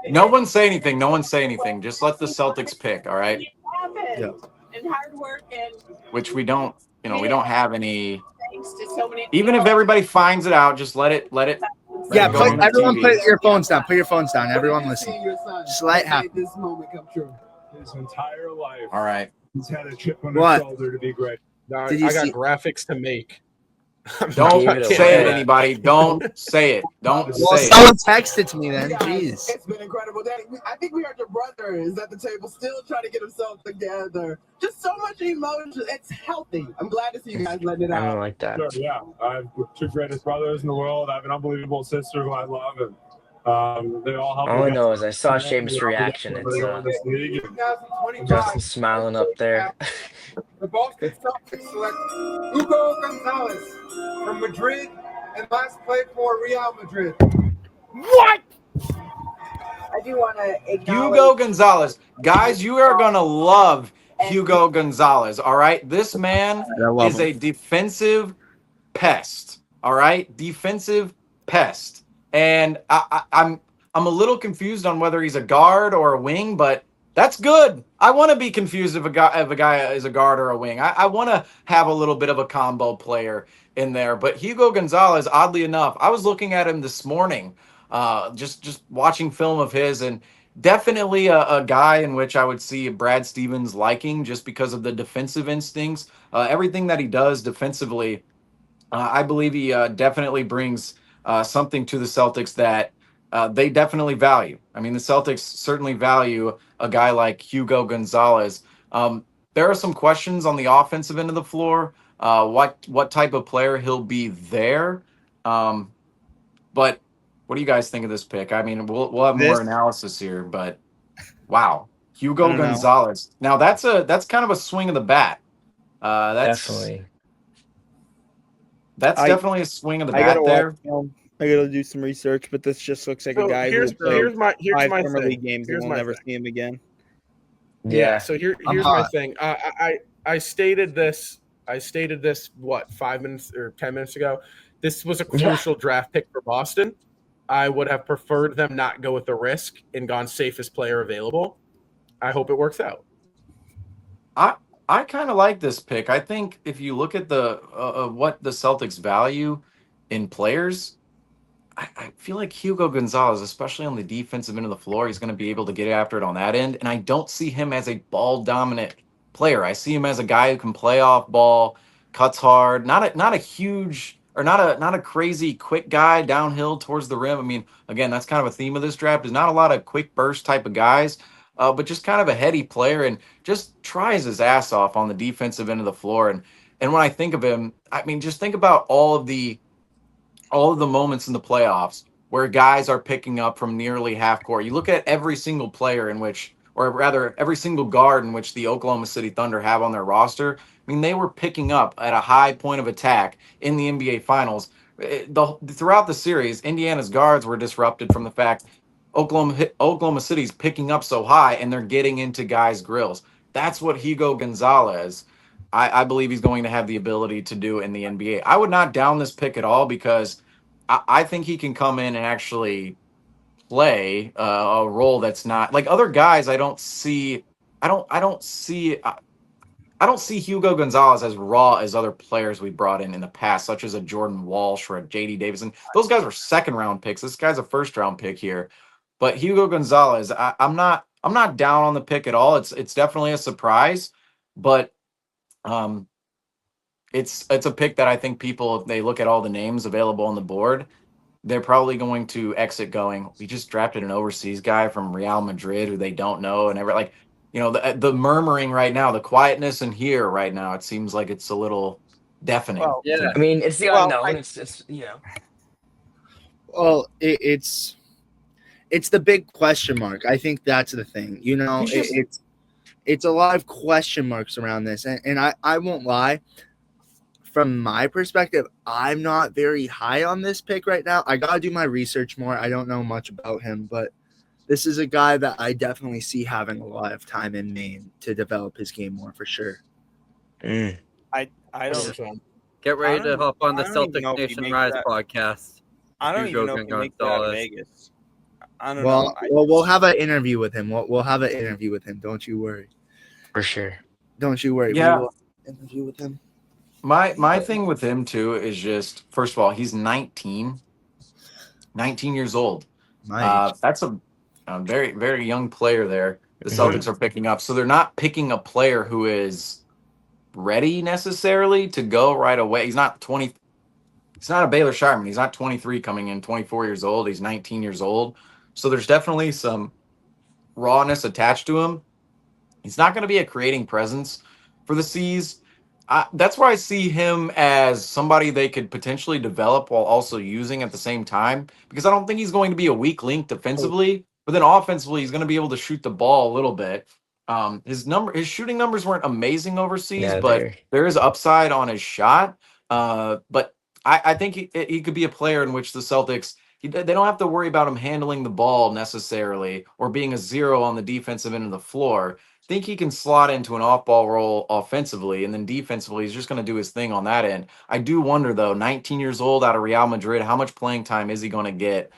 No one say anything. No one say anything. Just let the Celtics pick. All right. Yeah. Which we don't. We don't have any. Even if everybody finds it out, just let it. Yeah, go on the everyone TV. put your phones down. Put your phones down. Everyone listen. Just let it happen. This moment come true. His entire life. All right. He's had a chip on his shoulder to be great. No, Did you I got see- graphics to make. Don't Gave it say it, away. anybody. Don't say it. Don't Well, say it. someone text it to me then. Jeez. It's been incredible. I think we heard your brother is at the table still trying to get himself together. Just so much emotion. It's healthy. I'm glad to see you guys letting it I out. don't like that. Sure, yeah. I have the two greatest brothers in the world. I have an unbelievable sister who I love, and they all help. All I know is I saw Seamus' reaction. It's Justin smiling up there. The Boston Celtics select Hugo Gonzalez from Madrid and last played for Real Madrid. What? I do want to acknowledge Hugo Gonzalez. Guys, you are going to love Hugo Gonzalez, all right? This man is a defensive pest, all right? Defensive pest. And I'm a little confused on whether he's a guard or a wing, but that's good. I want to be confused if a guy is a guard or a wing. I want to have a little bit of a combo player in there. But Hugo Gonzalez, oddly enough, I was looking at him this morning, just watching film of his, and definitely a guy in which I would see Brad Stevens liking just because of the defensive instincts. Everything that he does defensively, I believe he definitely brings something to the Celtics that they definitely value. I mean, the Celtics certainly value a guy like Hugo Gonzalez. There are some questions on the offensive end of the floor. What type of player he'll be there? But what do you guys think of this pick? I mean, we'll have more analysis here, but wow, Hugo Gonzalez. Now that's kind of a swing of the bat. Definitely. That's definitely a swing of the bat there. I gotta do some research, but this just looks like a guy here's my Premier thing. League games and we'll never see him again. Yeah. So here's my thing. I stated this. What 5 minutes or 10 minutes ago. This was a crucial draft pick for Boston. I would have preferred them not go with the risk and gone safest player available. I hope it works out. I kind of like this pick. I think if you look at the what the Celtics value in players, I feel like Hugo Gonzalez, especially on the defensive end of the floor, he's going to be able to get after it on that end. And I don't see him as a ball dominant player. I see him as a guy who can play off ball, cuts hard, not a huge or not a crazy quick guy downhill towards the rim. I mean, again, that's kind of a theme of this draft. There's not a lot of quick burst type of guys, but just kind of a heady player and just tries his ass off on the defensive end of the floor. And when I think of him, I mean, just think about all of the moments in the playoffs where guys are picking up from nearly half court. You look at every single player in which, or rather every single guard in which the Oklahoma City Thunder have on their roster. I mean, they were picking up at a high point of attack in the NBA Finals. Throughout the series, Indiana's guards were disrupted from the fact Oklahoma City's picking up so high and they're getting into guys' grills. That's what Hugo Gonzalez, I believe he's going to have the ability to do in the NBA. I would not down this pick at all because I think he can come in and actually play a role that's not like other guys. I don't see Hugo Gonzalez as raw as other players we brought in the past, such as a Jordan Walsh or a JD Davison. Those guys were second round picks. This guy's a first round pick here. But Hugo Gonzalez, I'm not down on the pick at all. It's definitely a surprise, but it's a pick that I think people, if they look at all the names available on the board, they're probably going to exit going, we just drafted an overseas guy from Real Madrid who they don't know, and the murmuring right now, the quietness in here right now, it seems like it's a little deafening. Well, yeah. I mean, it's the unknown. It's Well, it's the big question mark. I think that's the thing. It's a lot of question marks around this. And I won't lie. From my perspective, I'm not very high on this pick right now. I got to do my research more. I don't know much about him, but this is a guy that I definitely see having a lot of time in Maine to develop his game more for sure. I don't get ready to hop on the Celtic Nation Rise podcast. I don't even know if he makes it out of Vegas. I don't know. Well, we'll have an interview with him. We'll have an interview with him. Don't you worry. For sure. Don't you worry. Yeah. We will interview with him. My thing with him too is just, first of all, he's 19 years old. That's a very, very young player there. The Celtics are picking up. So they're not picking a player who is ready necessarily to go right away. He's not 20. He's not a Baylor Sharman. He's not 23 coming in, 24 years old. He's 19 years old. So there's definitely some rawness attached to him. He's not going to be a creating presence for the C's. That's why I see him as somebody they could potentially develop while also using at the same time, because I don't think he's going to be a weak link defensively, but then offensively he's going to be able to shoot the ball a little bit. His shooting numbers weren't amazing overseas, but there is upside on his shot. But I think he could be a player in which the Celtics, they don't have to worry about him handling the ball necessarily or being a zero on the defensive end of the floor. Think he can slot into an off-ball role offensively, and then defensively, he's just going to do his thing on that end. I do wonder, though, 19 years old out of Real Madrid, how much playing time is he going to get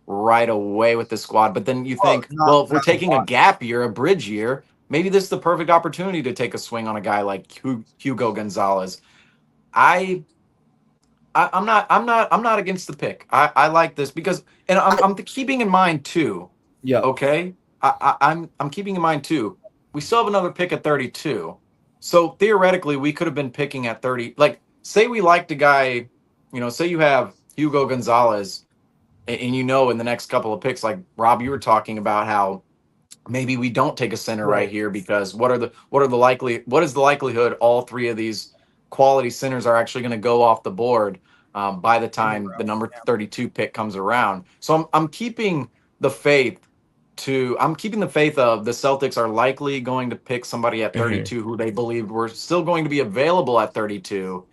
right away with the squad? But then you think, if we're taking a gap year, a bridge year, maybe this is the perfect opportunity to take a swing on a guy like Hugo Gonzalez. I'm not against the pick. I like this because, and I'm keeping in mind too. Yeah. Okay. I'm keeping in mind too. We still have another pick at 32. So theoretically, we could have been picking at 30. Like, say we liked a guy, say you have Hugo Gonzalez, and in the next couple of picks, like Rob, you were talking about how maybe we don't take a center right here because what is the likelihood all three of these quality centers are actually going to go off the board by the time the number 32 pick comes around. So I'm keeping the faith of the Celtics are likely going to pick somebody at 32 who they believed were still going to be available at 32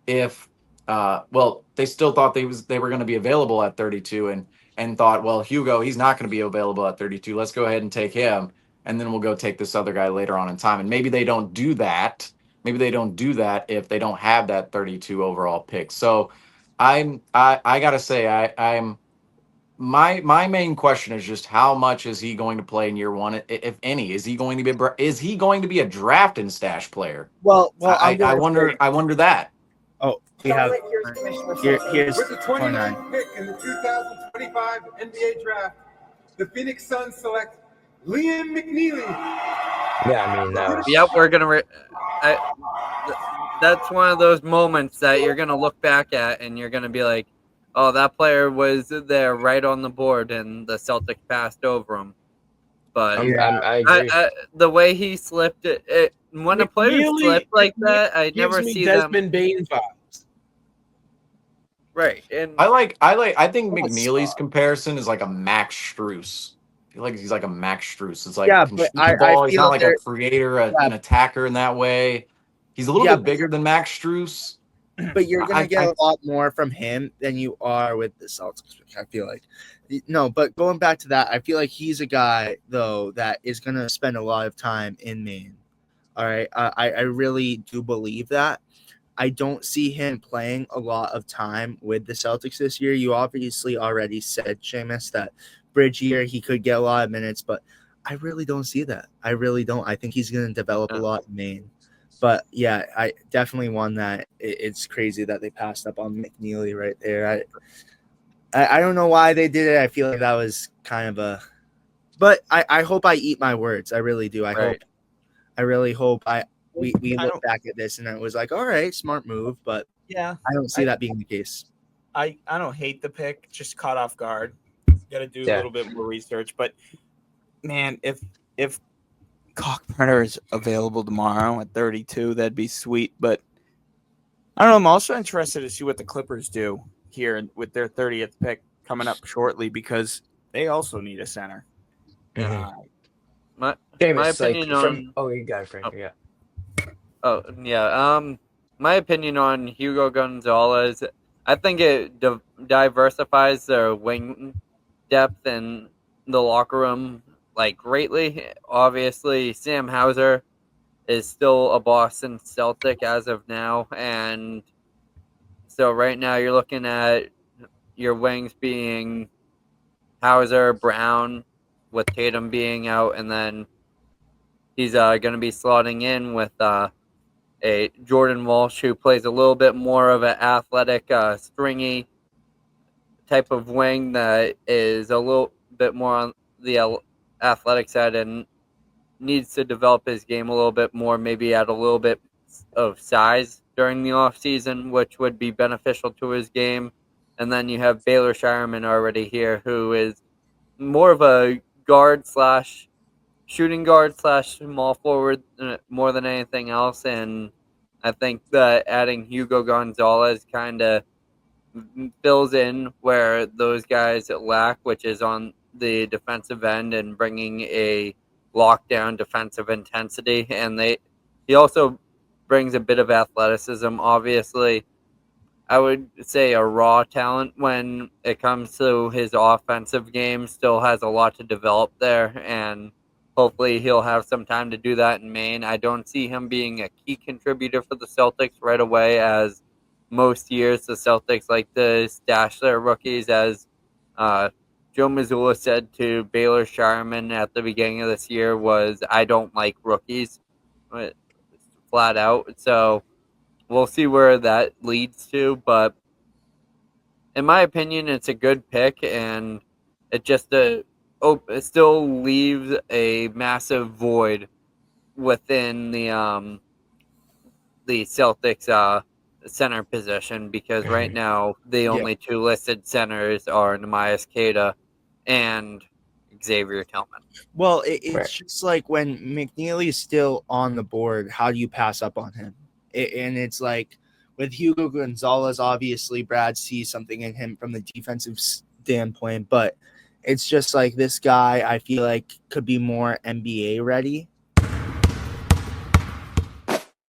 if they still thought they were going to be available at 32 and thought, well, Hugo, he's not going to be available at 32. Let's go ahead and take him, and then we'll go take this other guy later on in time. And maybe they don't do that. Maybe they don't do that if they don't have that 32 overall pick. So I gotta say, I'm my main question is just how much is he going to play in year one, if any? Is he going to be a draft and stash player? Well, I wonder that. Oh, we have here's with the 29 29th pick in the 2025 NBA draft, the Phoenix Suns select Liam McNeely. Yeah, I mean that was. Yep, we're gonna. That's one of those moments that you're gonna look back at and you're gonna be like, "Oh, that player was there right on the board, and the Celtics passed over him." But I agree. the way he slipped it when a player slipped like that, I never see Desmond Bain vibes. Right, and I think McNeely's comparison is like a Max Strus. I feel like he's like a Max Strus. It's like but I he's not like a creator, an attacker in that way. He's a little bit bigger than Max Strus. But you're going to get a lot more from him than you are with the Celtics, which I feel like. No, but going back to that, I feel like he's a guy, though, that is going to spend a lot of time in Maine. All right? I really do believe that. I don't see him playing a lot of time with the Celtics this year. You obviously already said, Seamus, that bridge year he could get a lot of minutes, but I really don't see that. I really don't. I think he's going to develop a lot in Maine. But, yeah, I definitely won that. It's crazy that they passed up on McNeely right there. I don't know why they did it. I feel like that was kind of a – but I hope I eat my words. I really do. I really hope we look back at this and it was like, all right, smart move. But yeah, I don't see that being the case. I don't hate the pick. Just caught off guard. Got to do a little bit more research. But, man, if Cockburner is available tomorrow at 32, that'd be sweet. But I don't know. I'm also interested to see what the Clippers do here with their 30th pick coming up shortly because they also need a center. My opinion on you got it, Franco. Yeah. Oh yeah. My opinion on Hugo Gonzalez, I think it diversifies their wing depth in the locker room greatly. Obviously, Sam Hauser is still a Boston Celtic as of now, and so right now you're looking at your wings being Hauser, Brown, with Tatum being out, and then he's going to be slotting in with a Jordan Walsh who plays a little bit more of an athletic, stringy type of wing that is a little bit more on the athletic side and needs to develop his game a little bit more, maybe add a little bit of size during the offseason, which would be beneficial to his game. And then you have Baylor Shireman already here, who is more of a guard slash shooting guard slash small forward more than anything else. And I think that adding Hugo Gonzalez kind of fills in where those guys lack, which is on the defensive end and bringing a lockdown defensive intensity. And he also brings a bit of athleticism. Obviously, I would say a raw talent when it comes to his offensive game. Still has a lot to develop there, and hopefully he'll have some time to do that in Maine. I don't see him being a key contributor for the Celtics right away, as most years the Celtics like to stash their rookies, as Joe Mazzulla said to Baylor Shireman at the beginning of this year was, I don't like rookies, flat out. So we'll see where that leads to, but in my opinion, it's a good pick, and it just it still leaves a massive void within the Celtics center position, because right now the only two listed centers are Nehemiah Queta and Xavier Tillman. Well, it's just like when McNeely is still on the board, how do you pass up on him? And it's like with Hugo Gonzalez, obviously Brad sees something in him from the defensive standpoint, but it's just like this guy I feel like could be more NBA ready.